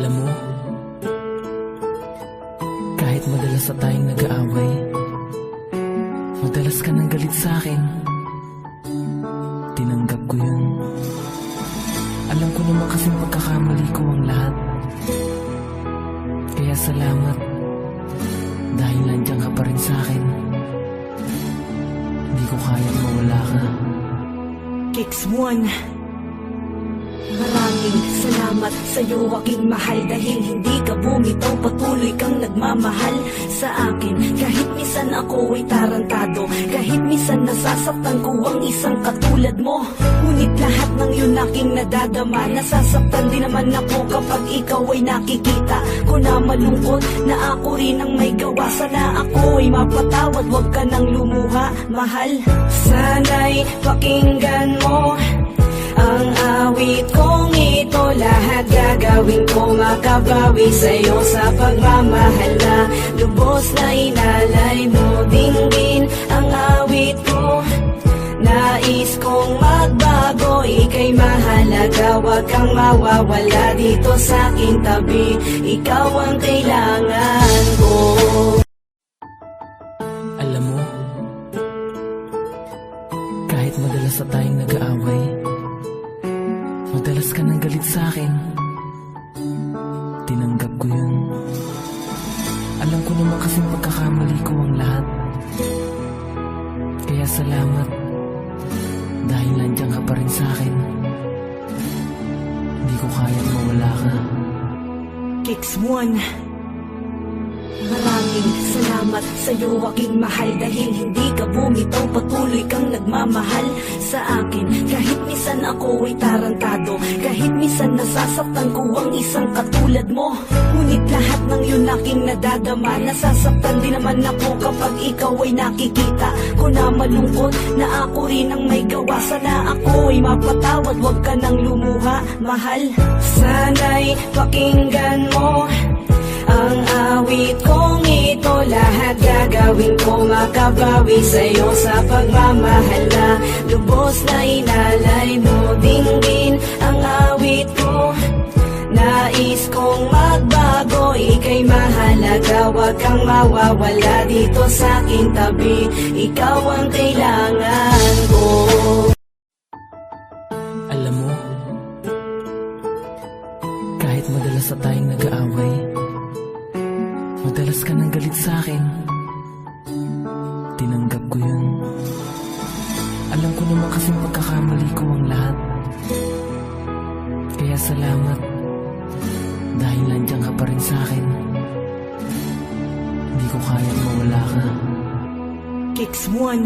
Alam mo, kahit madalas na tayong nag-aaway, madalas ka nang galit sa'kin. Tinanggap ko yun. Alam ko naman kasing pagkakamali ko ang lahat. Kaya salamat, dahil nandiyan ka pa rin sa'kin. Hindi ko kayang mawala ka. Kicks 1. Maraming salamat sa'yo aking mahal, dahil hindi ka bumitaw, patuloy kang nagmamahal sa akin. Kahit minsan ako ay tarantado, kahit minsan nasasaktan ko ang isang katulad mo. Ngunit lahat ng yun aking nadadama, nasasaktan din naman ako kapag ikaw ay nakikita ko na malungkot, na ako rin ang may gawa. Sana ako ay mapatawad, wag ka nang lumuha, mahal. Sana'y pakinggan mo ang awit kong ito, lahat gagawin ko makabawi sa'yo sa pagmamahal na lubos na inalay mo. Dinggin ang awit ko, nais kong magbago, ika'y mahalaga, wag kang mawawala dito sa aking tabi. Ikaw ang kailangan ko. Alam mo, kahit madalas na tayong nag-aaway, madalas ka nang galit sa'kin. Tinanggap ko yun. Alam ko naman kasing pagkakamali ko ang lahat. Kaya salamat, dahil nandiyan ka pa rin sa'kin. Hindi ko kayang mawala ka. Kicks 1. Maraming salamat sa'yo aking mahal, dahil hindi ka bumitaw, patuloy kang nagmamahal sa akin. Kahit minsan ako ay tarantado, kahit minsan nasasaktan ko ang isang katulad mo. Ngunit lahat ng yun aking nadadama, nasasaktan din naman ako kapag ikaw ay nakikita ko na malungkot, na ako rin ang may gawa. Sana ako ay mapatawad, wag ka nang lumuha, mahal. Sana'y pakinggan mo ang awit kong ito, lahat gagawin ko makabawi sa'yo sa pagmamahal na lubos na inalay mo. Dinggin ang awit ko, nais kong magbago, ika'y mahalaga, wag kang mawawala dito sa aking tabi. Ikaw ang kailangan ko. Alam mo, kahit madalas na tayong nag-aaway, madalas ka nang galit sa'kin. Tinanggap ko yun. Alam ko naman kasing pagkakamali ko ang lahat. Kaya salamat, dahil nandiyan ka pa rin sa'kin. Hindi ko kayang mawala ka. Kicks 1.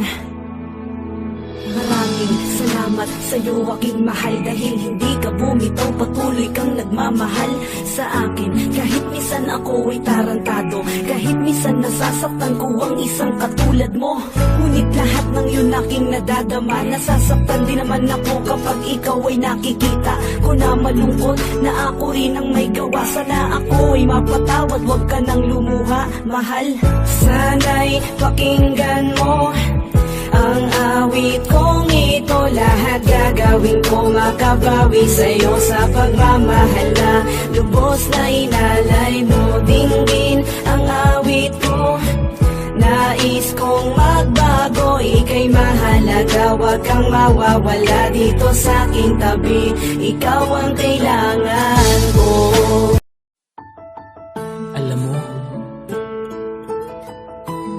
Maraming salamat sa'yo aking mahal, dahil hindi ka bumitaw, patuloy kang nagmamahal sa akin. Kahit minsan ako ay tarantado, kahit minsan nasasaktan ko ang isang katulad mo. Ngunit lahat ng yun aking nadadama, nasasaktan din naman ako kapag ikaw ay nakikita ko na malungkot, na ako rin ang may gawa. Sana ako ay mapatawad, wag ka nang lumuha, mahal. Sana'y pakinggan mo ang awit kong ito, lahat gagawin ko makabawi sa'yo sa pagmamahal na lubos na inalay mo. Dinggin ang awit ko, nais kong magbago, ika'y mahalaga, wag kang mawawala dito sa aking tabi. Ikaw ang kailangan ko. Alam mo,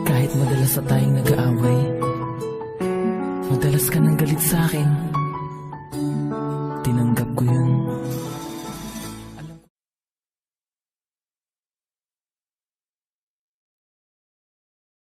kahit madalas na tayong nag-aaway, madalas ka nang galit sa'kin. Tinanggap ko yun.